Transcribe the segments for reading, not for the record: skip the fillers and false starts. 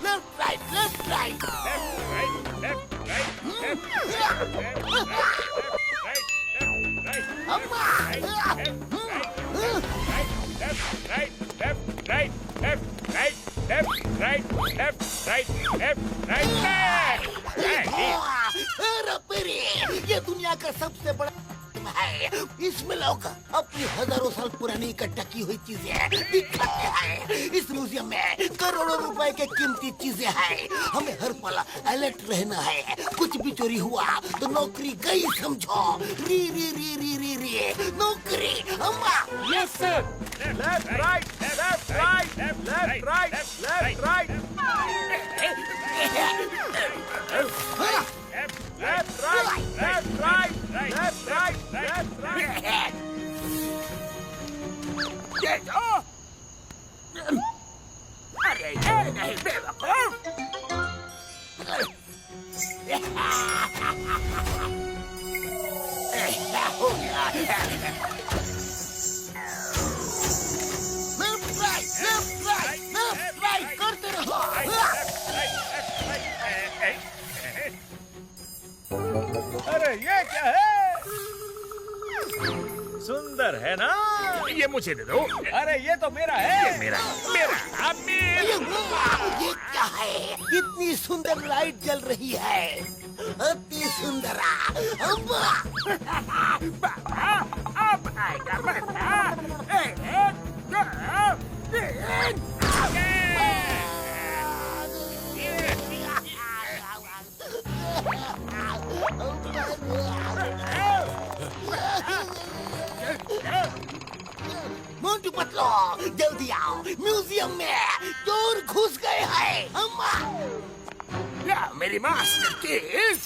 Left right left right ये दुनिया का सबसे बड़ा है। इसमें लोग अपनी हजारों साल पुरानी इकट्ठा की हुई चीजें दिखाते हैं। इस म्यूजियम में करोड़ों रुपए के कीमती चीजें हैं। हमें हर पल अलर्ट रहना है। कुछ भी चोरी हुआ तो नौकरी गई समझो। री री री री री री नौकरी अम्मा। Yes sir. Left right left right left right left right left right left right left right left right. अरे ये नहीं बेवकूफ। हो गया। लेफ्ट राइट करते रहो। अरे ये क्या है? सुंदर है ना? ये मुझे दे दो। अरे ये तो मेरा है। मेरा मेरा ये क्या है? इतनी सुंदर लाइट जल रही है। अति सुंदर। अब आएगा मजा। एक, दो, तीन। मोंटू पतलो जल्दी आओ। म्यूजियम में चोर घुस गए हैं। अम्मा ला मेरी मास्टर कीज।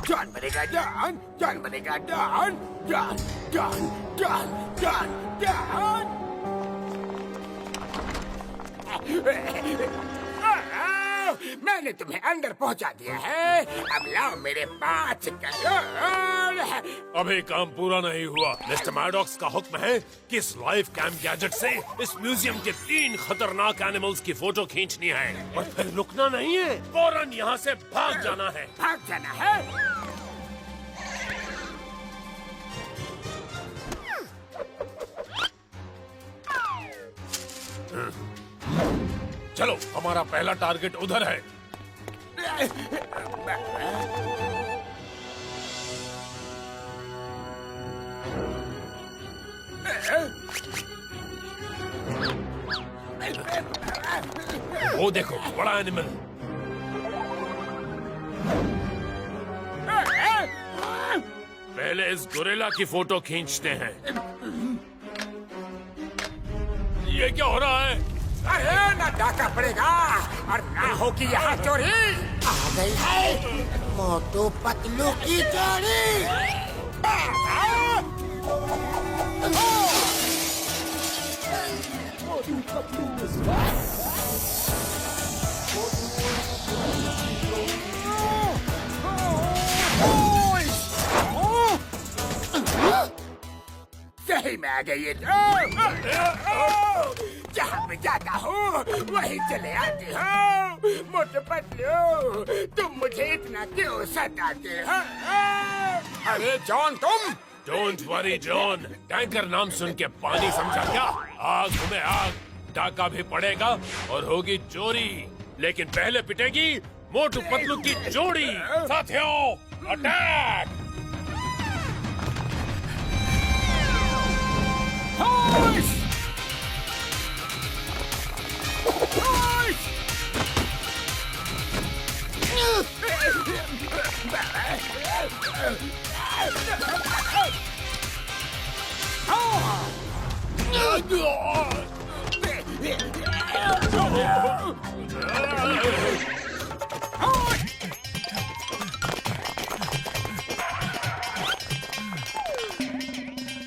जॉन बनेगा जॉन। जॉन बनेगा John. John John John John John. मैंने तुम्हें अंदर पहुंचा दिया है। अब लाओ मेरे 5 करोड़। अभी काम पूरा नहीं हुआ। मिस्टर मैडॉक्स का हुक्म है कि इस लाइव कैम गैजेट से इस म्यूजियम के 3 खतरनाक एनिमल्स की फोटो खींचनी है और फिर रुकना नहीं है, फौरन यहाँ से भाग जाना है। भाग जाना है। चलो, हमारा पहला टारगेट उधर है। वो देखो, बड़ा एनिमल। पहले इस गोरिल्ला की फोटो खींचते हैं। ये क्या हो रहा है? अरे ना डाका पड़ेगा और ना होगी यहाँ चोरी। आ गई है मोटू पतलू की चोरी। सही में आ गई है। जहाँ मैं जाता हूँ वहीं चले आती हो। मोटू पतलू, तुम मुझे इतना क्यों सताते हो? अरे जॉन तुम। डोंट वरी जॉन, टैंकर नाम सुन के पानी समझा क्या? आग में आग, डाका भी पड़ेगा और होगी चोरी, लेकिन पहले पिटेगी मोटू पतलू की जोड़ी। साथियों, अटैक!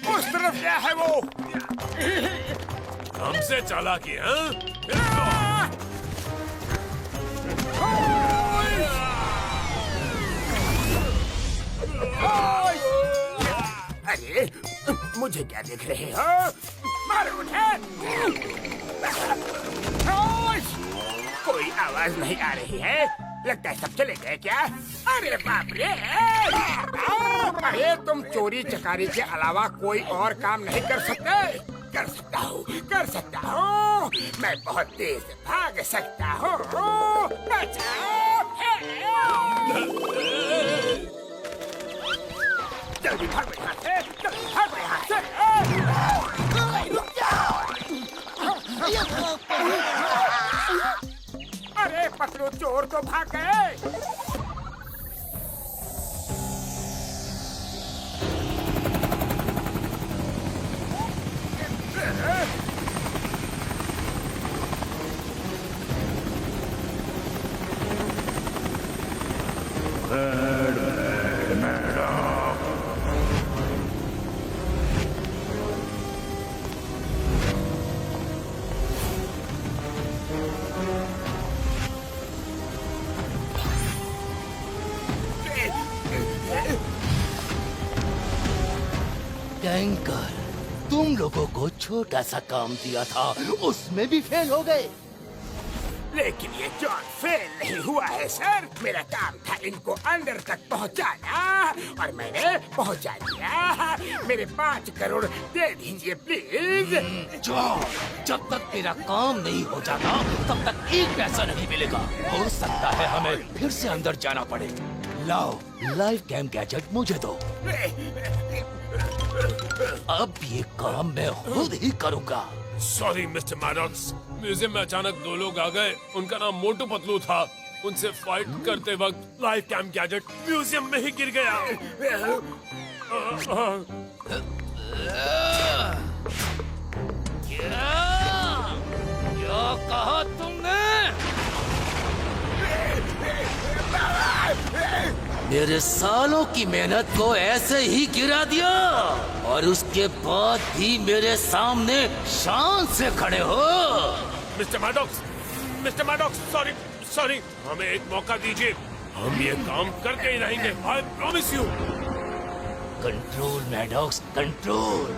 उस तरफ क्या है वो? हमसे चालाकी, हाँ? मुझे क्या देख रहे हो? मारो उन्हें! होश! कोई आवाज नहीं आ रही है। लगता है सब चले गए क्या? अरे बाप रे! अरे तुम चोरी चकारी के अलावा कोई और काम नहीं कर सकते? कर सकता हूँ। मैं बहुत तेज भाग सकता हूँ। बचाओ! जल्दी भागो यहाँ से! जल्दी भागो यहाँ से! अरे पकड़ो, चोर तो भाग गए। टैंकर, तुम लोगों को छोटा सा काम दिया था, उसमें भी फेल हो गए। लेकिन ये जॉन फेल नहीं हुआ है सर। मेरा काम था इनको अंदर तक पहुंचाना और मैंने पहुंचा दिया। मेरे 5 करोड़ दे दीजिए प्लीज। जॉन, जब तक तेरा काम नहीं हो जाता तब तक एक पैसा नहीं मिलेगा। हो सकता है हमें फिर से अंदर जाना पड़े। लाओ, लाइव कैम गैजेट मुझे दो। अब ये काम मैं खुद ही करूँगा। सॉरी मिस्टर मैडॉक्स, म्यूजियम में अचानक 2 लोग आ गए। उनका नाम मोटू पतलू था। उनसे फाइट करते वक्त लाइव कैम गैजेट म्यूजियम में ही गिर गया। क्या कहा तुमने? मेरे सालों की मेहनत को ऐसे ही गिरा दिया और उसके बाद भी मेरे सामने शान से खड़े हो। मिस्टर मैडॉक्स, सॉरी, हमें एक मौका दीजिए। हम ये काम करके ही रहेंगे। I promise you. Control Maddox, control.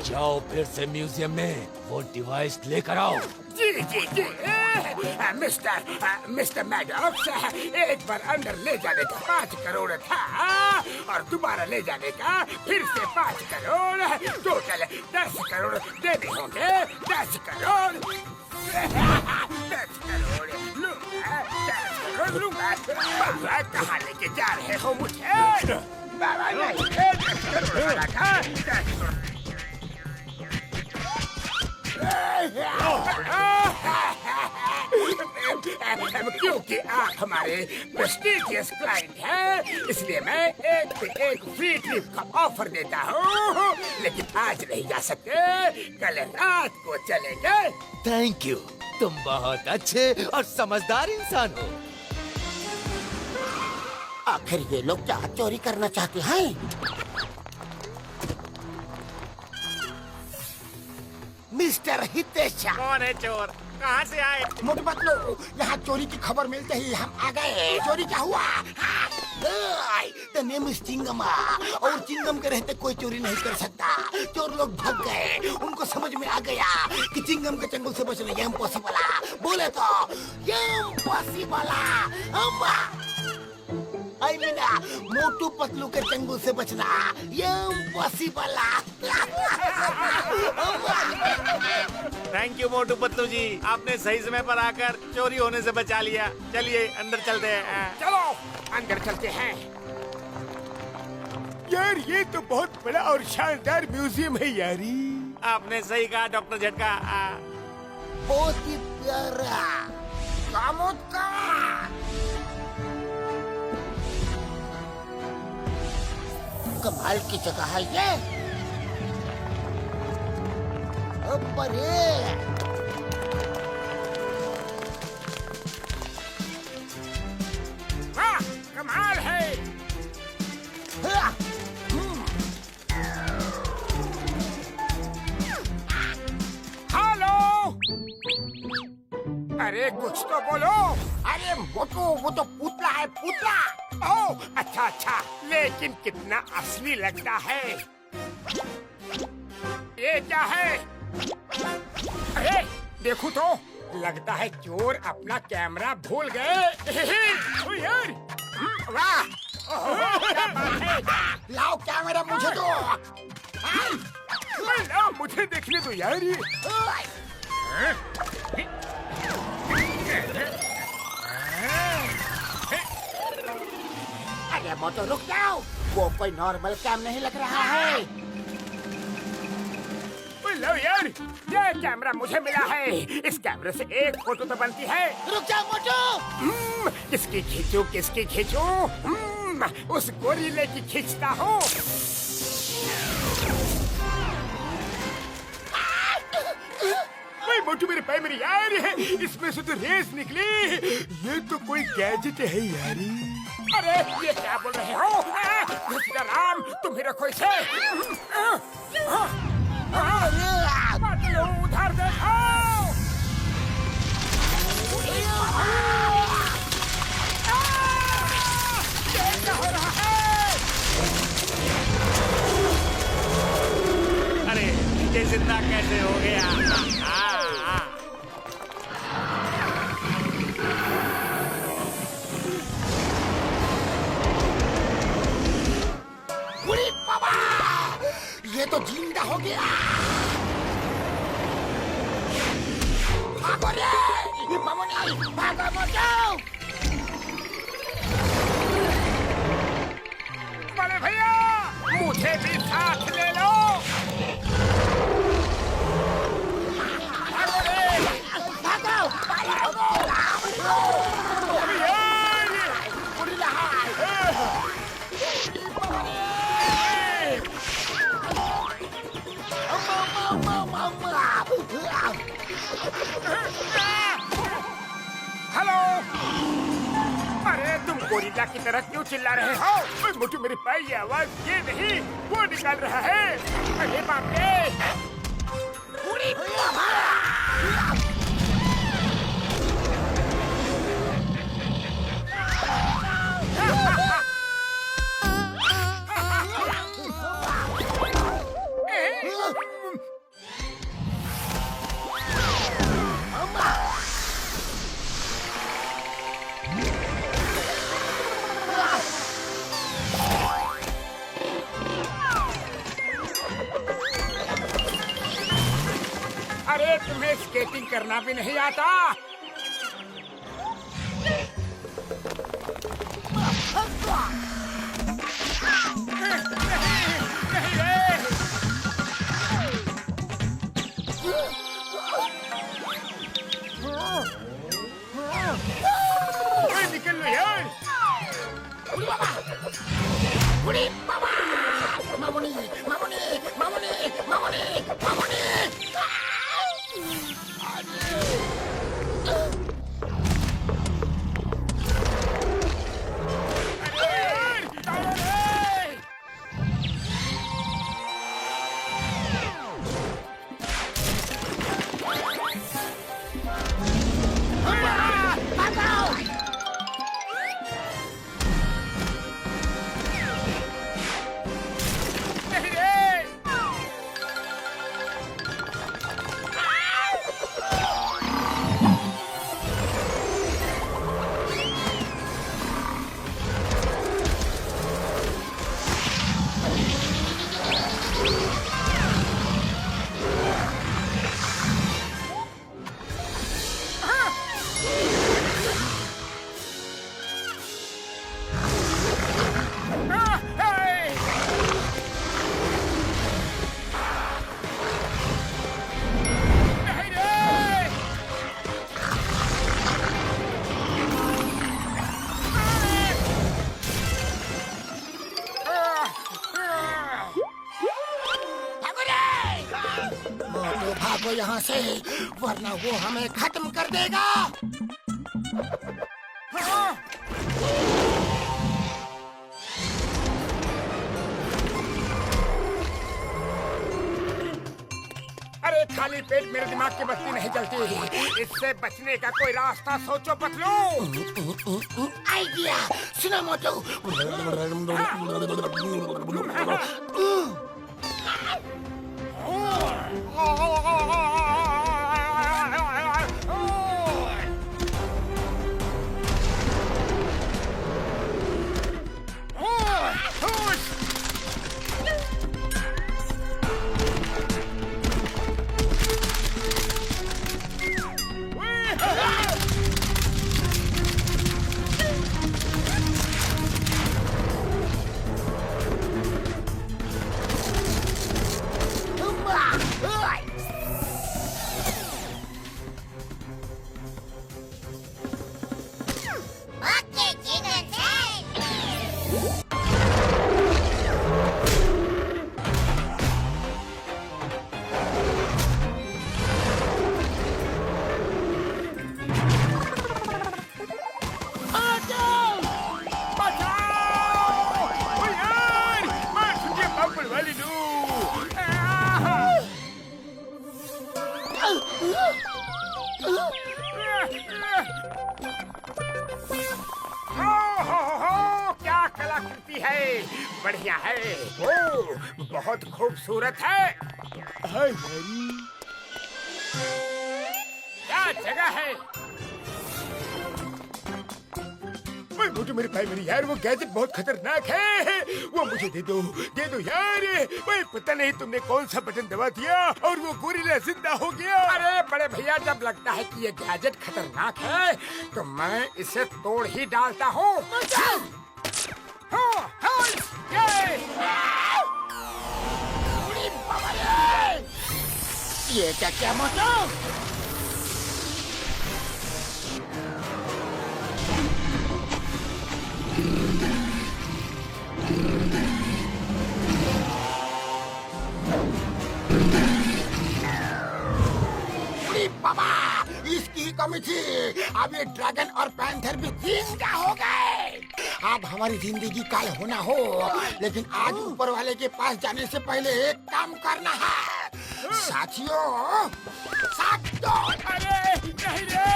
जाओ फिर से म्यूजियम में वो डिवाइस लेकर आओ। जी। मिस्टर मैडॉक्स, एक बार अंदर ले जाने का 5 करोड़ था और दोबारा ले जाने का फिर से 5 करोड़, टोटल 10 करोड़ देने होंगे। 10 करोड़ 10 करोड़ लूंगा। बाबा कहाँ लेके जा रहे हो मुझे? बाबा नहीं, 10 करोड़ वाला था। 10 करोड़। क्योंकि आप हमारे प्रेस्टीजियस क्लाइंट हैं, इसलिए मैं एक पे एक फ्री ट्रिप का ऑफर देता हूँ। लेकिन आज नहीं जा सकते, कल रात को चलेंगे। थैंक यू, तुम बहुत अच्छे और समझदार इंसान हो। आखिर ये लोग क्या चोरी करना चाहते हैं? मिस्टर हितेश, कौन है चोर? कहाँ से आए? मोटू पतलू, यहाँ चोरी की खबर मिलते ही हम आ गए। चोरी क्या हुआ? द नेम इज चिंगमा, और चिंगम के रहते कोई चोरी नहीं कर सकता। चोर लोग भाग गए। उनको समझ में आ गया कि चिंगम के चंगुल से बचना ये इम्पॉसिबल। बोले तो ये इम्पॉसिबल। आई मीना, मोटू पतलू के चंगुल से बचना ये impossible. Thank you Motu Patlu जी, आपने सही समय पर आकर चोरी होने से बचा लिया। चलिए अंदर चलते हैं। चलो अंदर चलते हैं। यार ये तो बहुत बड़ा और शानदार म्यूजियम है यारी। आपने सही कहा डॉक्टर झटका। बहुत ही प्यारा। कमाल की जगह है ये। अरे वाह, कमाल है। हेलो, अरे कुछ तो बोलो। अरे मोटू, वो तो पुतला है, पुतला। ओह अच्छा अच्छा, लेकिन कितना असली लगता है। ये क्या है? अरे देखो तो, लगता है चोर अपना कैमरा भूल गए। ओ यार, वाह, ओहो, क्या बात है। लाओ कैमरा मुझे दो। लाओ, मुझे देखने दो यार। अरे मोटो रुक जाओ, वो कोई नॉर्मल कैम नहीं लग रहा है। लो यार, ये कैमरा मुझे मिला है। इस कैमरे से एक फोटो तो बनती है। रुक जाओ मोटो। किसकी खींचूं, किसकी खींचूं? उस गोरिल्ले की खींचता हूँ। मोटू मेरे पैर मेरी यार, इसमें से तो रेस निकली। ये तो कोई गैजेट है यारी। अरे ये क्या बोल रहे हो? राम, तुम्हें रखो इसे। उधर देखो। क्या हो रहा है? अरे ये जिंदा कैसे हो गया? बुरी बाबा, ये तो जिंदा हो गया। भागो रे, मामूनी, भागो मोटो। बड़े भैया, मुझे भी साथ ले लो। भागो रे, भागो, भागो। बुरी हेलो, अरे तुम गोरिल्ला की तरह क्यों चिल्ला रहे हो? मुझे मेरे भाई ये आवाज ये नहीं, वो निकाल रहा है। अरे बाप रे! अरे तुम्हें स्केटिंग करना भी नहीं आता? निकल लो यार। बुरी बाबा, मामूनी, मामूनी, मामूनी, मामूनी, मामूनी। भागो यहाँ से, वरना वो हमें खत्म कर देगा। अरे खाली पेट मेरे दिमाग की बत्ती नहीं जलती। इससे बचने का कोई रास्ता सोचो पतलू। आइडिया सुनो मोटू। Okay, chicken time! बचाओ! ओ यार, मार तुझे बम्बल वाली नू। हो, क्या कलाकृति है, बढ़िया है। ओ, बहुत खूबसूरत है। हाय मेरी, क्या जगह है। ओए मोटू मेरे भाई मेरी यार, वो गैजेट बहुत खतरनाक है। वो मुझे दे दो यार। ओए पता नहीं तुमने कौन सा बटन दबा दिया और वो गोरिल्ला जिंदा हो गया। अरे बड़े भैया, जब लगता है कि ये गैजेट खतरनाक है तो मैं इसे तोड़ ही डालता हूँ। ये क्या मोटू? बाबा, इसकी कमी थी। अब ये ड्रैगन और पैंथर भी जिंदा हो गए। अब हमारी जिंदगी काल होना हो, लेकिन आज ऊपर वाले के पास जाने से पहले एक काम करना है। साथियों, साथ दो। अरे नहीं रे।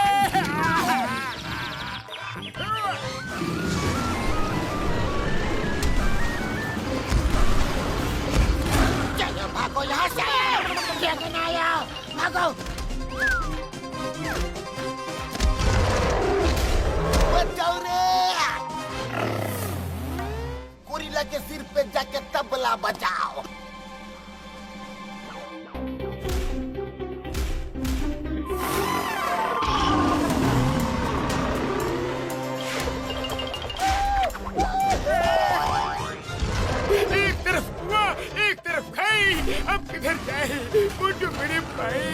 चलो भागो यहाँ से। ड्रैगन आया, भागो। बचाओ रे। गोरिल्ला के सिर पे जाके तबला बजाओ। एक तरफ हुआ, एक तरफ खाई। अब किधर जाए मोटू मेरे भाई।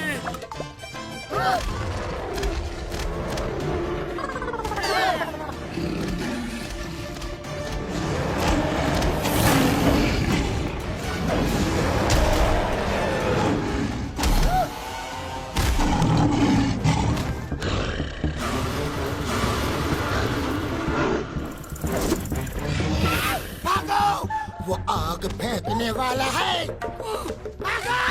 भागो, वो आग फेंकने वाला है। भागो।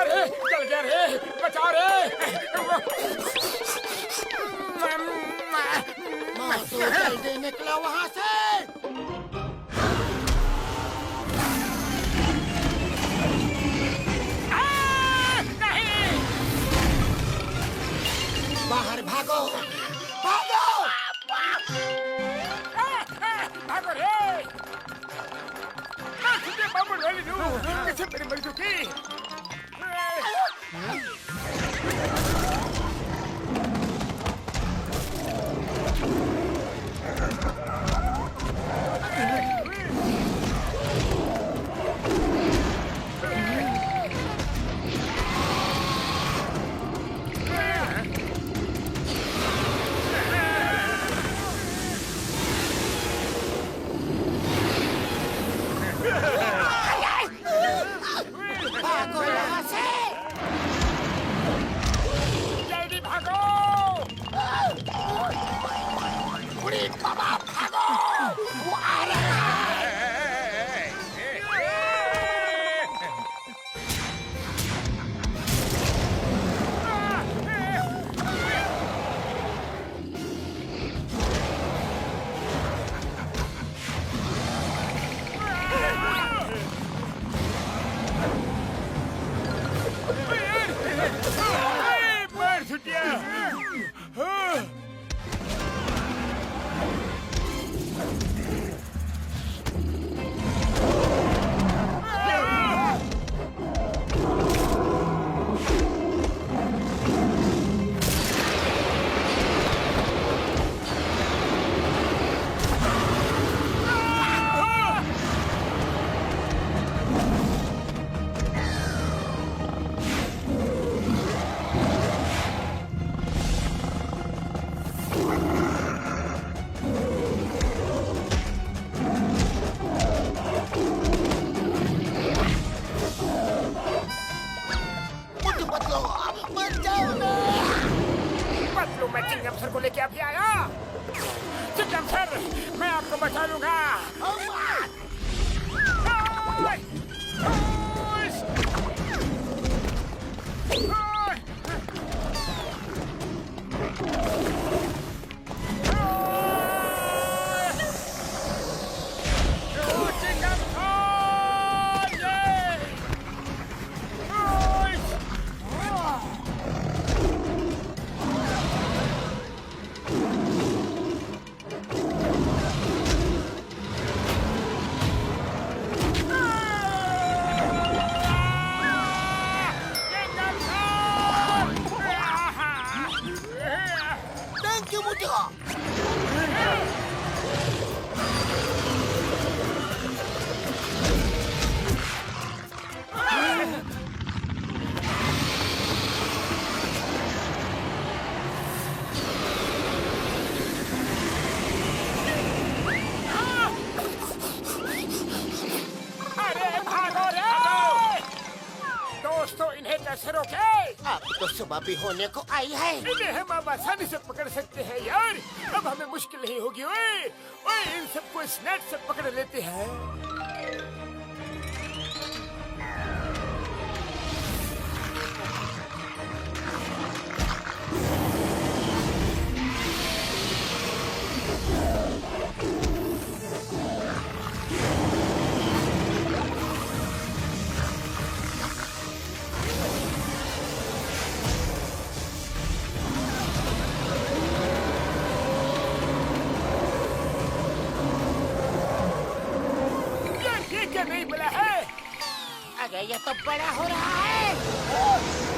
अरे चल गया रे, बचा रे। तो जल्दी निकलो वहाँ से। नहीं, बाहर भागो, भागो। भागो रे। तुझे बम्बल वाली नू, कैसे मेरी मर चुकी। अभी आया। चिकन सर, मैं आपको बचा लूंगा। थैंक यू मोटू। अरे भागो रे! दोस्तों, इन्हें कैसे रोके? अब तो सुबह भी होने को आई है। इन्हें हम अब आसानी से पकड़ सकते हैं यार। अब हमें मुश्किल नहीं होगी। ओए ओए, इन सबको स्नेक से पकड़ लेते हैं। ये क्या नहीं मिला है? अरे ये तो बड़ा हो रहा है।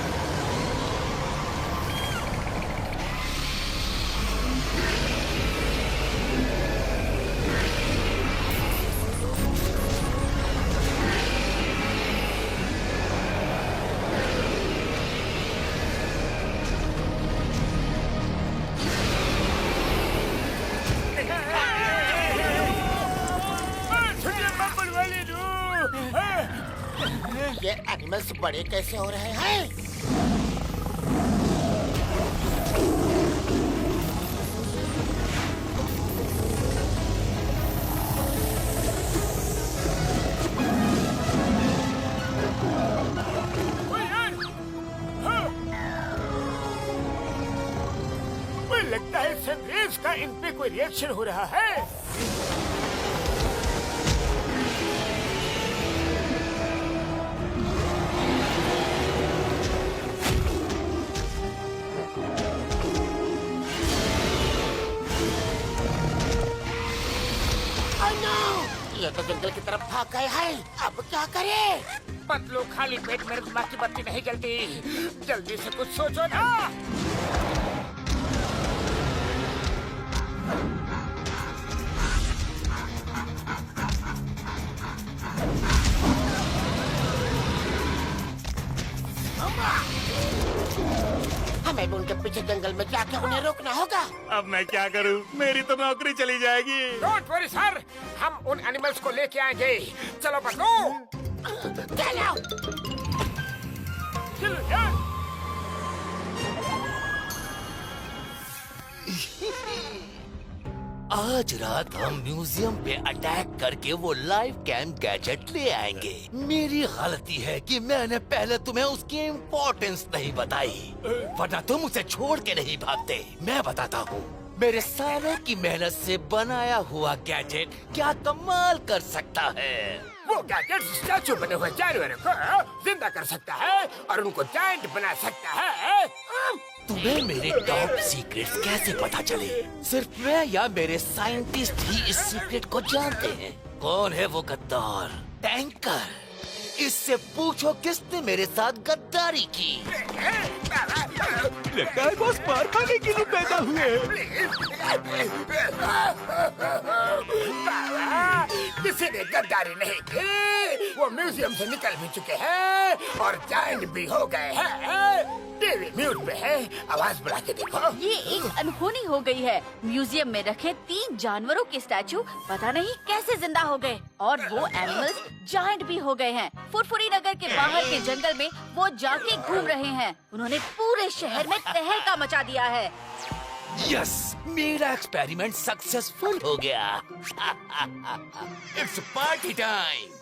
ये एनिमल्स बड़े कैसे हो रहे हैं? लगता है सनरेज का इन पे कोई रिएक्शन हो रहा है। ये तो जंगल की तरफ भाग गए हैं। अब क्या करें? पतलू, खाली पेट मेरे दिमाग की बत्ती नहीं जलती। जल्दी से कुछ सोचो ना। हमें उनके पीछे जंगल में जाके उन्हें रोकना होगा। अब मैं क्या करूं? मेरी तो नौकरी चली जाएगी। डोंट वरी सर, हम उन एनिमल्स को लेके आएंगे। चलो पतलू, चलो। चलो यार। आज रात हम म्यूजियम पे अटैक करके वो लाइव कैम गैजेट ले आएंगे। मेरी गलती है कि मैंने पहले तुम्हें उसकी इम्पोर्टेंस नहीं बताई, वरना तुम उसे छोड़ के नहीं भागते। मैं बताता हूँ, मेरे सालों की मेहनत से बनाया हुआ गैजेट क्या कमाल कर सकता है। वो गैजेट स्टैचू बने हुए जानवरों को जिंदा कर सकता है और उनको जायंट बना सकता है। तुम्हें मेरे टॉप सीक्रेट्स कैसे पता चले? सिर्फ मैं या मेरे साइंटिस्ट ही इस सीक्रेट को जानते हैं। कौन है वो गद्दार? टैंकर। इससे पूछो किसने मेरे साथ गद्दारी की। लगता है बॉस मार खाने के लिए पैदा हुए। किसी ने गद्दारी नहीं की। वो म्यूजियम से निकल भी चुके हैं और जायंट भी हो गए हैं। टीवी म्यूट पे है, आवाज बढ़ा के देखो। ये एक अनहोनी हो गई है। म्यूजियम में रखे 3 जानवरों के स्टैचू पता नहीं कैसे जिंदा हो गए और वो एनिमल्स जायंट भी हो गए हैं। फुरफुरी नगर के बाहर के जंगल में वो जाके घूम रहे हैं। उन्होंने पूरे शहर में तहलका मचा दिया है। यस, मेरा एक्सपेरिमेंट सक्सेसफुल हो गया। It's party time.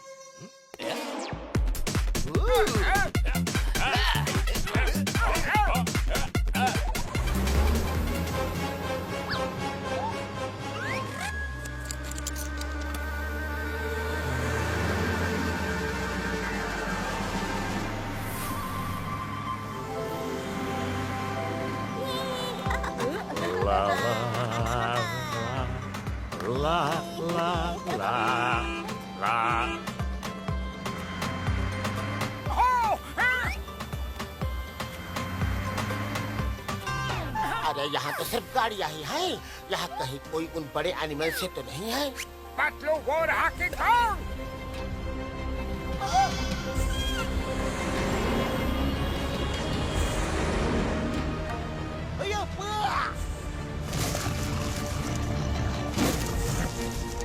अरे यहाँ तो सिर्फ गाड़ियाँ ही हैं। यहाँ कहीं कोई उन बड़े एनिमल से तो नहीं है। पतलू वो रहा किंग कॉन्ग।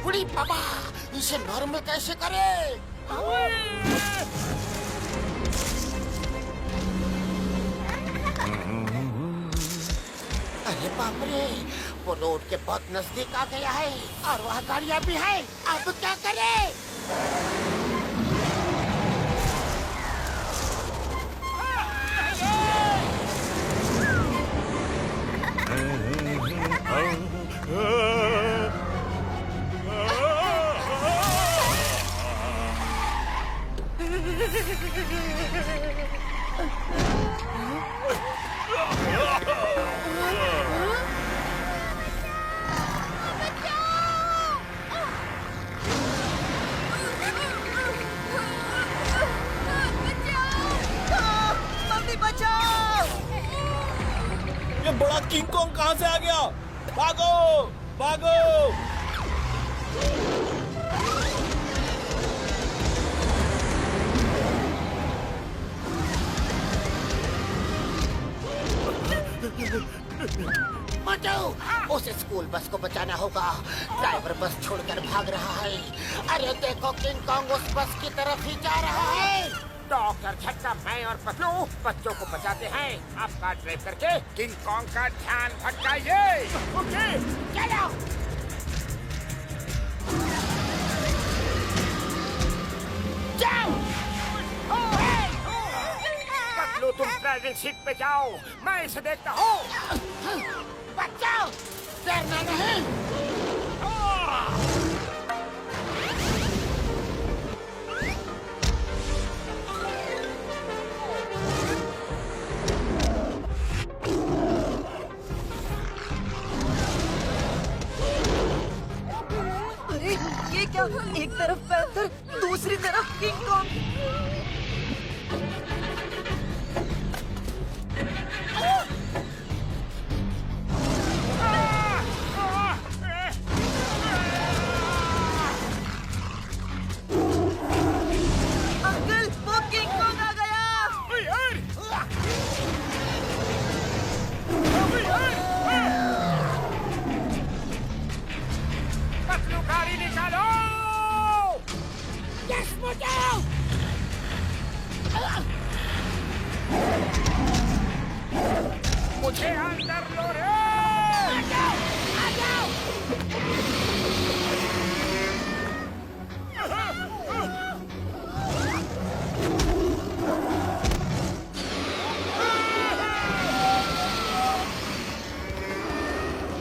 बुढ़ी पापा, इसे नॉर्मल कैसे करे? अरे बाप रे, वो रोड के बहुत नजदीक आ गया है और वहाँ गाड़ियाँ भी हैं। अब क्या करे? ये बड़ा किंग कॉन्ग कहाँ से आ गया? भागो भागो! बचाओ! उस स्कूल बस को बचाना होगा। ड्राइवर बस छोड़कर भाग रहा है। अरे देखो, किंग कॉन्ग उस बस की तरफ ही जा रहा है। डॉक्टर झटका, मैं और पतलू बच्चों को बचाते हैं। आप कार ड्राइव करके किंग कॉन्ग का ध्यान भटकाइए। ओके, चलो। जाओ। पतलू, तुम ड्राइविंग सीट पे जाओ, मैं इसे देखता हूँ। बचाओ! डरना नहीं। अरे ये क्या? एक तरफ पैंथर, दूसरी तरफ किंग कॉन्ग। अंकल, वो किंग कॉन्ग आ गया। पतलू, गाड़ी निकालो। यस, बचाओ! मुझे अंदर लो रे।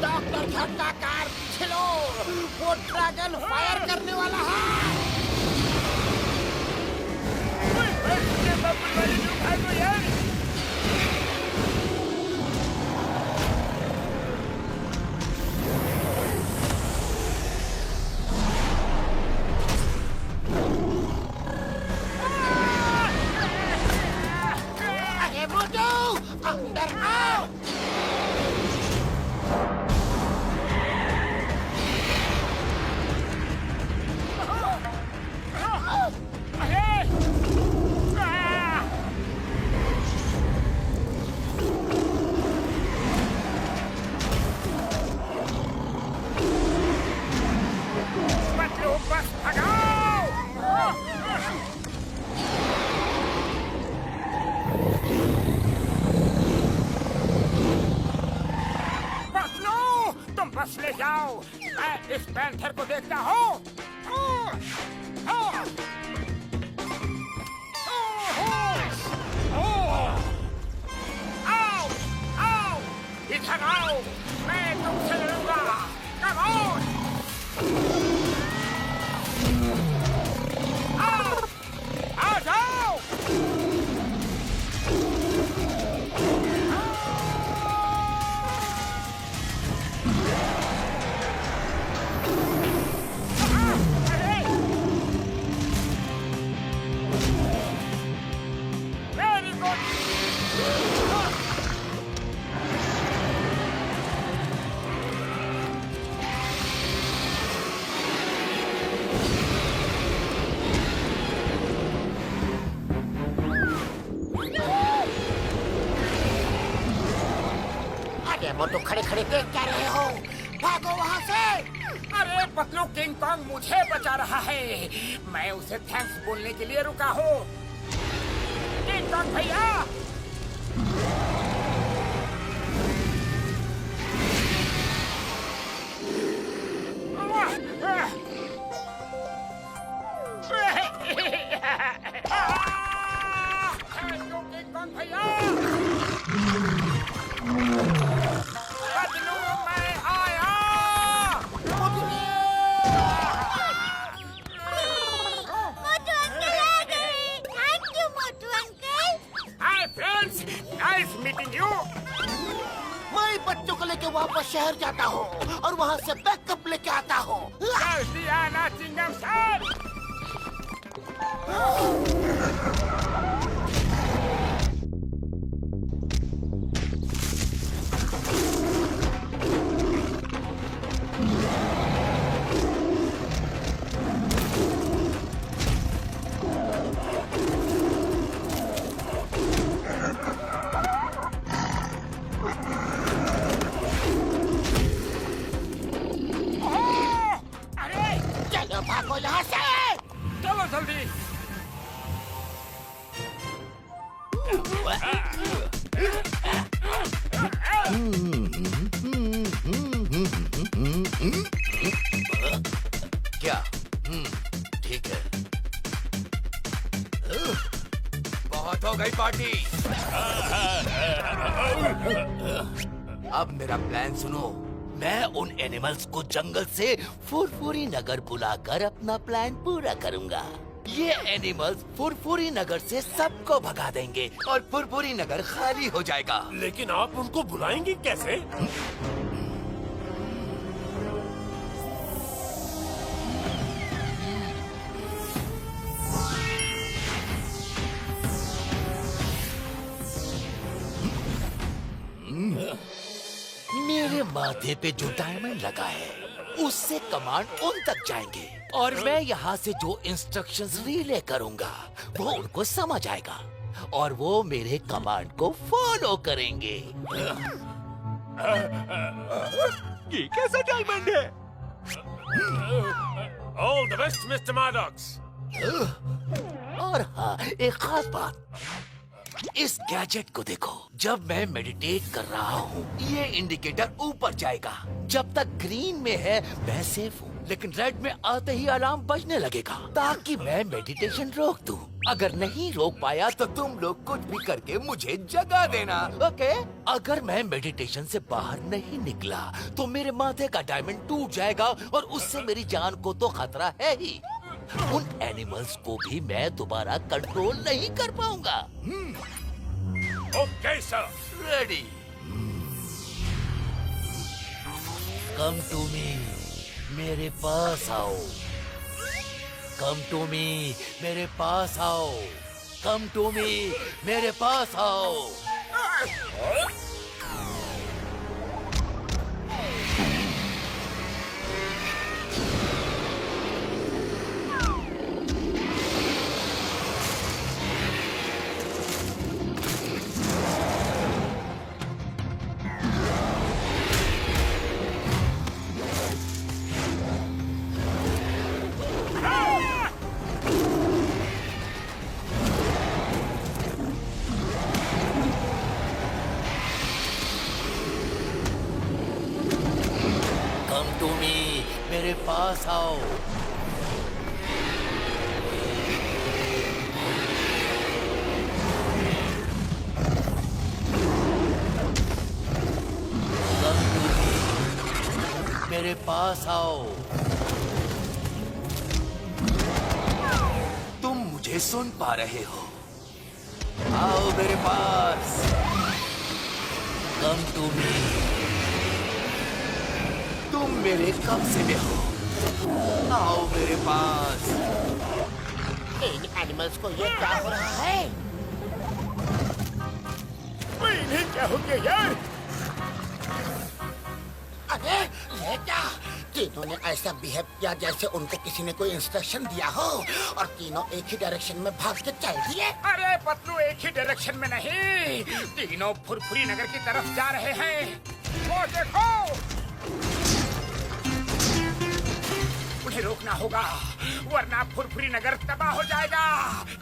डॉक्टर झटका, कार पीछे लो। वो ड्रैगन फायर करने वाला है। अरे मोटू, अंदर आओ। तुम बस ले जाओ, मैं इस पैंथर को देखता हूँ। आओ, आओ, इधर आओ, मैं तुमसे लड़ूंगा। Come on! आओ, आ जाओ। Very good. अरे मोटू, खड़े खड़े देख क्या रहे हो? भागो वहाँ से। अरे पतलू, किंग कॉन्ग मुझे बचा रहा है। मैं उसे थैंक्स बोलने के लिए रुका हूँ। किंग कॉन्ग भैया, किंग कॉन्ग भैया, पतलू मैं आया। मोटू अंकल आ गए। Thank you Motu uncle. Hi friends, nice meeting you. मैं बच्चों को लेके वापस शहर जाता हूँ और वहाँ से बैकअप लेके आता हूँ। जल्दी आना चिंगम सर। अरे चलो भागो यहाँ से। चलो जल्दी। क्या? ठीक है। बहुत हो गई पार्टी। अब मेरा प्लान सुनो। मैं उन एनिमल्स को जंगल से फुरफुरी नगर बुलाकर अपना प्लान पूरा करूंगा। ये एनिमल्स फुरफुरी नगर से सबको भगा देंगे और फुरफुरी नगर खाली हो जाएगा। लेकिन आप उनको बुलाएंगे कैसे? मेरे माथे पे जो डायमंड लगा है उससे कमांड उन तक जाएंगे और मैं यहाँ से जो इंस्ट्रक्शंस रिले करूँगा वो उनको समझ आएगा और वो मेरे कमांड को फॉलो करेंगे। ये कैसा डायमंड है? All the best, Mr. Maddox. और हाँ, एक खास बात, इस गैजेट को देखो। जब मैं मेडिटेट कर रहा हूँ ये इंडिकेटर ऊपर जाएगा। जब तक ग्रीन में है मैं सेफ हूँ, लेकिन रेड में आते ही अलार्म बजने लगेगा ताकि मैं मेडिटेशन रोक दूँ। अगर नहीं रोक पाया तो तुम लोग कुछ भी करके मुझे जगा देना, ओके? अगर मैं मेडिटेशन से बाहर नहीं निकला तो मेरे माथे का डायमंड टूट जाएगा और उससे मेरी जान को तो खतरा है ही। उन एनिमल्स को भी मैं दोबारा कंट्रोल नहीं कर पाऊंगा। Okay, sir. Ready. Come to me, मेरे पास आओ। कम टू मी, मेरे पास आओ। कम टू मी, मेरे पास आओ। कम टू मी, मेरे पास आओ। कम टू मी, मेरे पास आओ। तुम मुझे सुन पा रहे हो? आओ मेरे पास। कम टू मी, तुम मेरे कब्जे में हो। आओ मेरे पास। इन एनिमल्स को ये क्या हो रहा है? इन्हें क्या हो गया यार? अरे ये क्या? तीनों ने ऐसा बिहेव किया जैसे उनको किसी ने कोई इंस्ट्रक्शन दिया हो और तीनों एक ही डायरेक्शन में भाग के चल दिए। अरे पतलू, एक ही डायरेक्शन में नहीं, तीनों फुरफुरी नगर की तरफ जा रहे हैं। वो देखो, उन्हें रोकना होगा वरना फुरफुरी नगर तबाह हो जाएगा।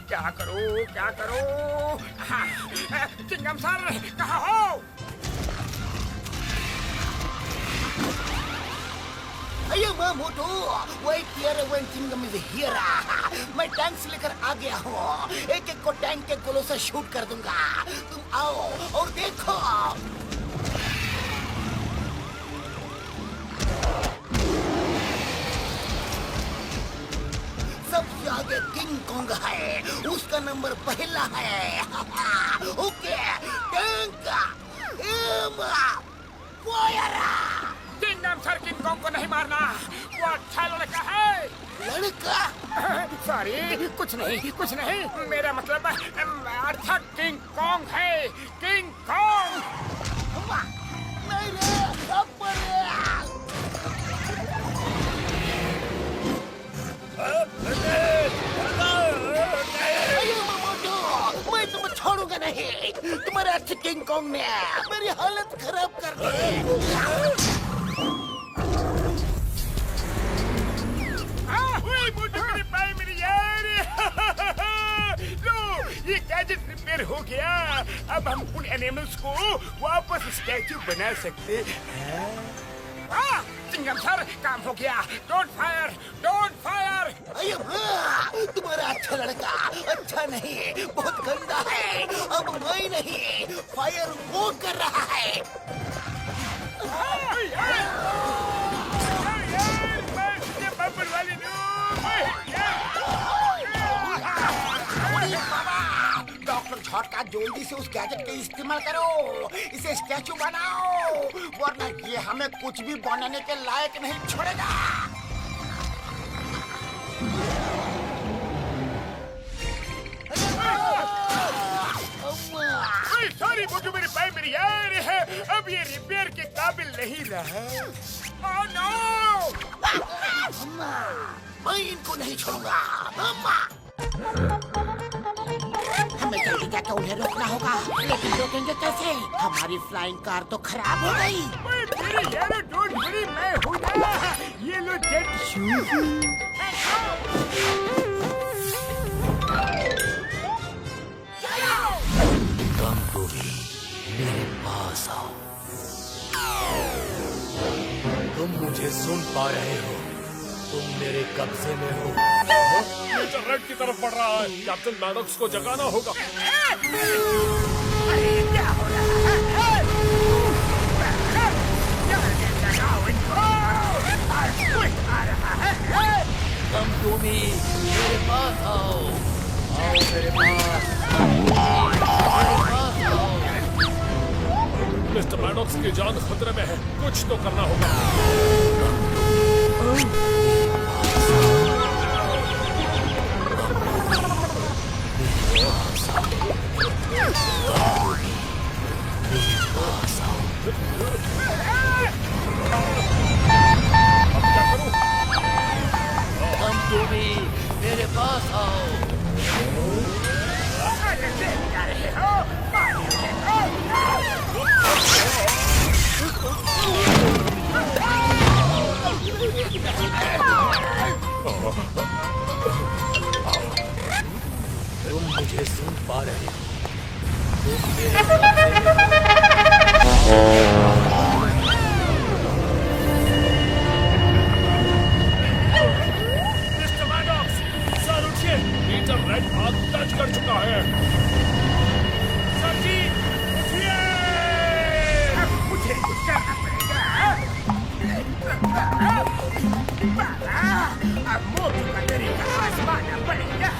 क्या करो क्या करो? हाँ, चिंगम सर कहाँ हो? अये मोटू, wait here when Kingdom is here. मैं टैंक से लेकर आ गया हूँ। एक एक को टैंक के गोलों से शूट कर दूंगा। तुम आओ और देखो। सबसे आगे किंग कॉन्ग है, उसका नंबर पहला है। ओके, टैंक चिंगम सर, किंग कॉन्ग को नहीं मारना, वो अच्छा लड़का है। लड़का? सॉरी, कुछ नहीं, मेरा मतलब अर्थात किंग कॉन्ग है, किंग कॉन्ग। नहीं रे, अब मैं तुम्हें छोड़ूंगा नहीं। तुम्हारे अच्छे किंग कॉन्ग ने मेरी हालत खराब कर दी। ये गैजेट रिपेयर हो गया। अब हम उन एनिमल्स को वापस स्टैचू बना सकते हैं। चिंगम सर, काम हो गया। Don't fire, don't fire. अये तुम्हारा अच्छा लड़का अच्छा नहीं, बहुत गंदा है। अब मैं नहीं, फायर वो कर रहा है। डॉक्टर झटका, जल्दी से उस गैजेट का इस्तेमाल करो, इसे स्टैचू बनाओ, वरना ये हमें कुछ भी बनाने के लायक नहीं छोड़ेगा। सॉरी मोटू, मेरे भाई मेरी यार है, अब ये रिपेयर के काबिल नहीं रहा। Oh no! मैं इनको नहीं छोड़ूंगा। हमें जल्दी जाकर उन्हें रोकना होगा, लेकिन रोकेंगे कैसे? हमारी फ्लाइंग कार तो खराब हो गई। मेरी यार, डोंट वरी, मैं हूँ ना। ये लो jet shoes. Come to me, मेरे पास आओ। तुम मुझे सुन पा रहे हो? तुम मेरे कब्जे में हो। मेजर रेड की तरफ बढ़ रहा है। कैप्टन मैडॉक्स को जगाना होगा। क्या हो रहा है? जगाओ इनको। आ रहा है। कम टू मी, मेरे पास आओ। आओ मेरे पास। आओ। मिस्टर मैडॉक्स की जान खतरे में है, कुछ तो करना होगा। कम टू मी, मेरे पास आओ। क्या रहे हो? तुम मुझे सुन पा रहे हो? तुम मेरे अब मोटू का तरीका आजमाना पड़ेगा।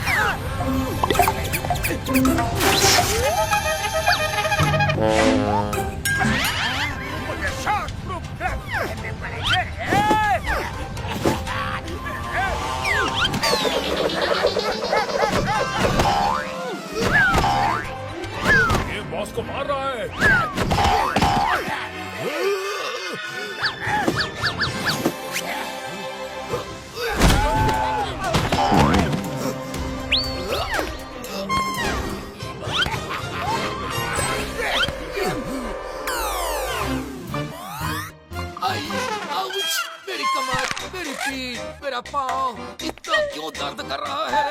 मुझे शॉर्ट प्रूफ ग्लव्स पहनने पड़ेंगे। ये बॉस को मार रहा है। मेरी कमर, मेरी पीठ, मेरा पाँव इतना क्यों दर्द कर रहा है?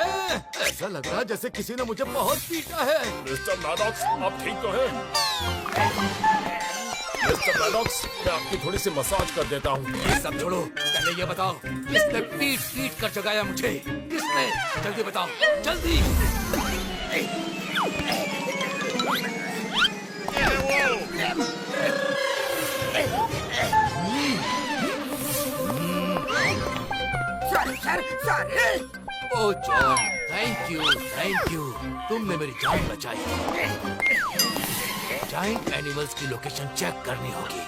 ऐसा लग रहा है जैसे किसी ने मुझे बहुत पीटा है। मिस्टर मैडॉक्स, आप ठीक तो हैं? मिस्टर मैडॉक्स, मैं आपकी थोड़ी सी मसाज कर देता हूँ। ये सब छोड़ो, पहले ये बताओ किसने पीट पीट कर जगाया मुझे? किसने? जल्दी बताओ, जल्दी। Sir, oh John, thank you, तुमने मेरी जान बचाई। जाइंट एनिमल्स की लोकेशन चेक करनी होगी।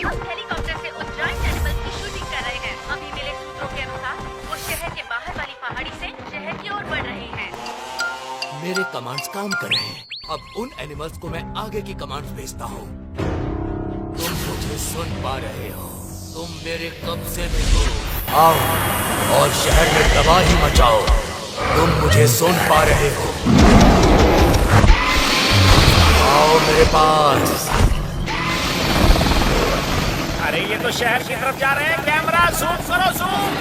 हम हेलीकॉप्टर से उस जायंट एनिमल्स की शूटिंग कर रहे हैं। अभी मिले सूत्रों के अनुसार वो शहर के बाहर वाली पहाड़ी से शहर की ओर बढ़ रहे हैं। मेरे कमांड्स काम कर रहे हैं। अब उन एनिमल्स को मैं आगे की कमांड्स भेजता हूँ। तुम मुझे सुन पा रहे हो? तुम मेरे कब्जे में हो। आओ और शहर में तबाही मचाओ। तुम मुझे सुन पा रहे हो? आओ मेरे पास। अरे ये तो शहर की तरफ जा रहे हैं। कैमरा शूट करो, शूट।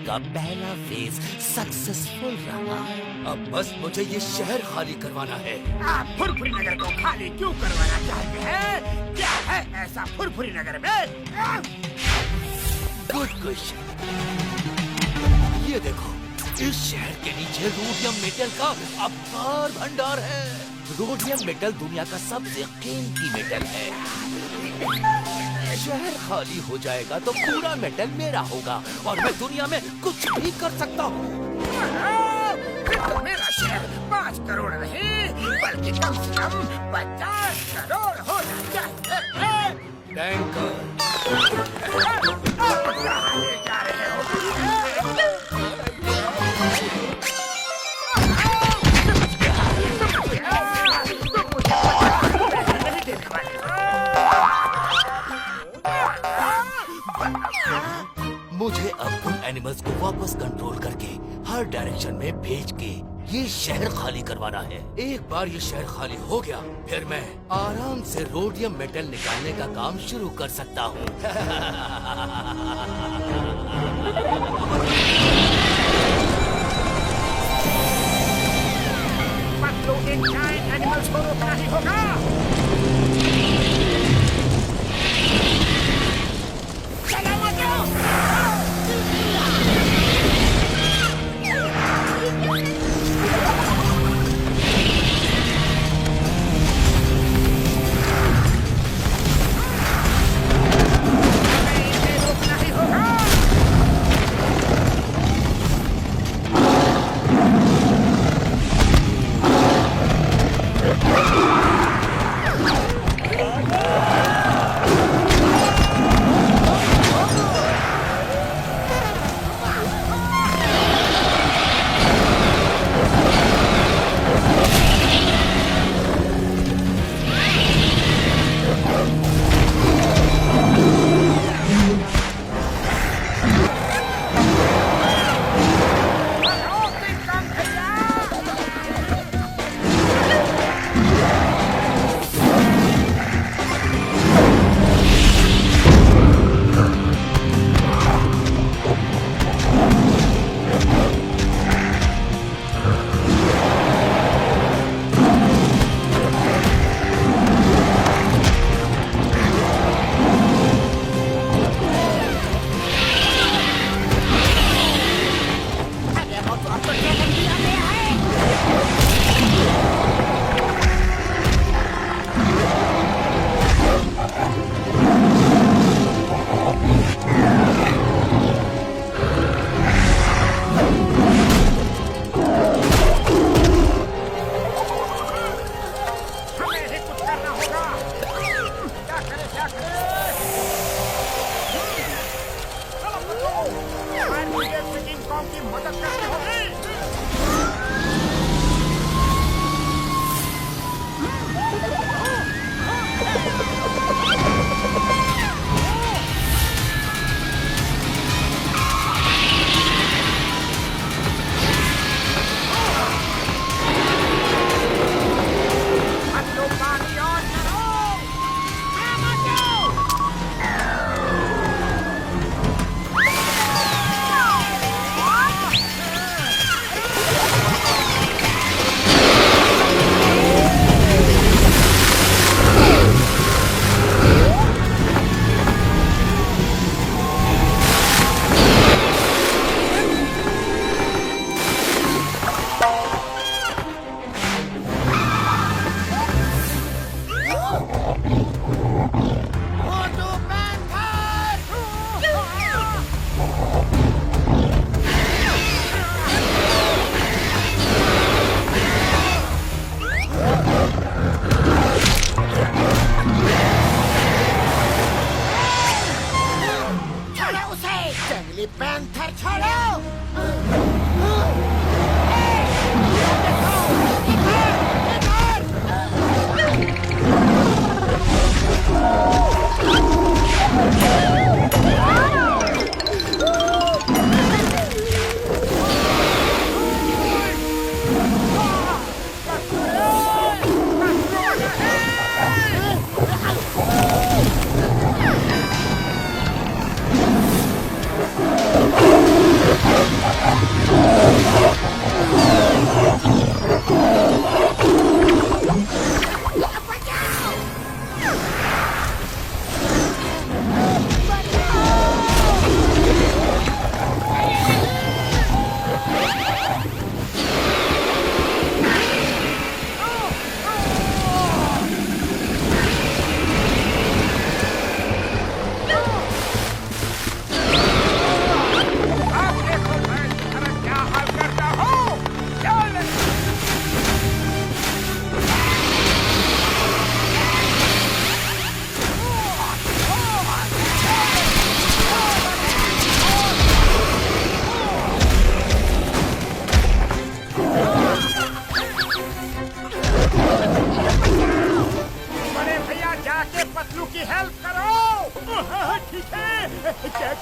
का पहला फेज सक्सेसफुल रहा। अब बस मुझे ये शहर खाली करवाना है। आप फुरफुरी नगर को खाली क्यों करवाना चाहते हैं? क्या है ऐसा फुरफुरी नगर में? Good question. ये देखो, इस शहर के नीचे रोडियम मेटल का अपार भंडार है। रोडियम मेटल दुनिया का सबसे कीमती मेटल है। शहर खाली हो जाएगा तो पूरा मेटल मेरा होगा और मैं दुनिया में कुछ भी कर सकता हूँ। तो मेरा शहर 5 करोड़ नहीं बल्कि कम से कम 50 करोड़ होना चाहिए। टैंकर, आप कहाँ ले जा रहे हो? मुझे अब उन एनिमल्स को वापस कंट्रोल करके हर डायरेक्शन में भेज के ये शहर खाली करवाना है। एक बार ये शहर खाली हो गया फिर मैं आराम से रोडियम मेटल निकालने का काम शुरू कर सकता हूँ। पतलू इन जायंट एनिमल्स को रोकना ही होगा। चला मत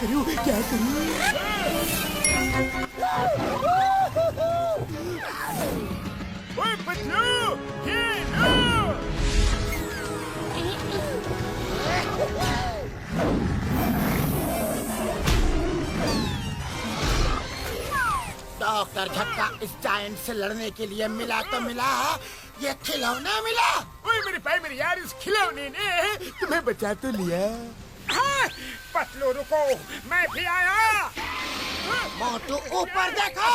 करूं क्या करूं? ओए पतलू, ये लो। डॉक्टर झटका इस जायंट से लड़ने के लिए मिला तो मिला, ये खिलौना मिला। ओए मेरे भाई मेरे यार, इस खिलौने ने तुम्हें बचा तो लिया। हाँ, पतलू रुको, मैं भी आया। मोटू ऊपर देखो।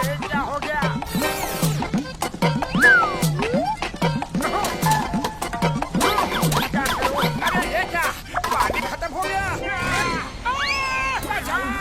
ये क्या हो गया? क्या करूं? अरे ये क्या? पानी खत्म हो गया। बचाओ!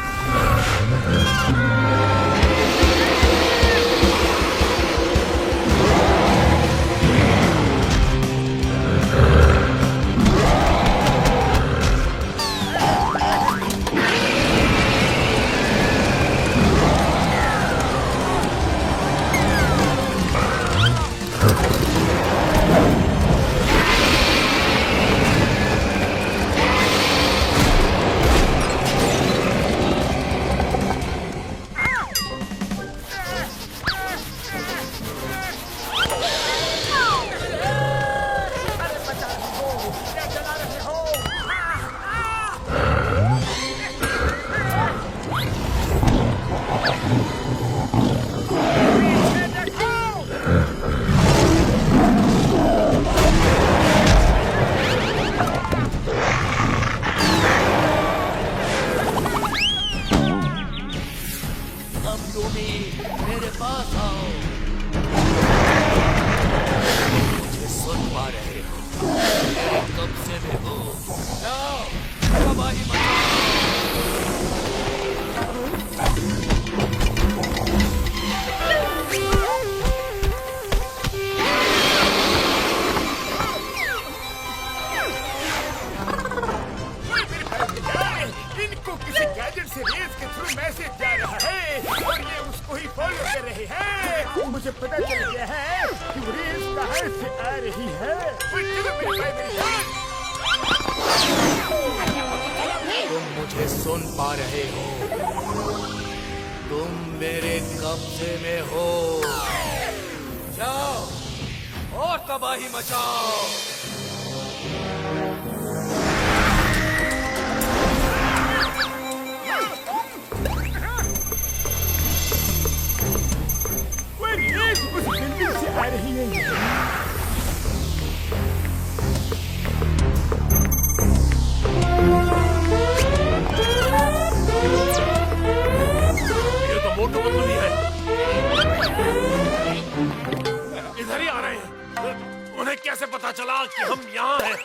मेरे पास आओ। मुझे सुन पा रहे हो? मेरे कब्जे में हो। जाओ, तबाही इनको किसी गैजेट से रेस के थ्रू मैसेज जा रहा है और ये उसको ही फॉलो कर रहे हैं। मुझे पता चल गया है कि वो रेस कहाँ से आ रही है। चलो मेरे भाई मेरी जान। तुम मुझे सुन पा रहे हो? तुम मेरे कब्जे में हो। जाओ और तबाही मचाओ। उस बिल्डिंग से आ रही है। ये तो मोटू पतलू ही है। इधर ही आ रहे हैं। उन्हें कैसे पता चला कि हम यहाँ हैं?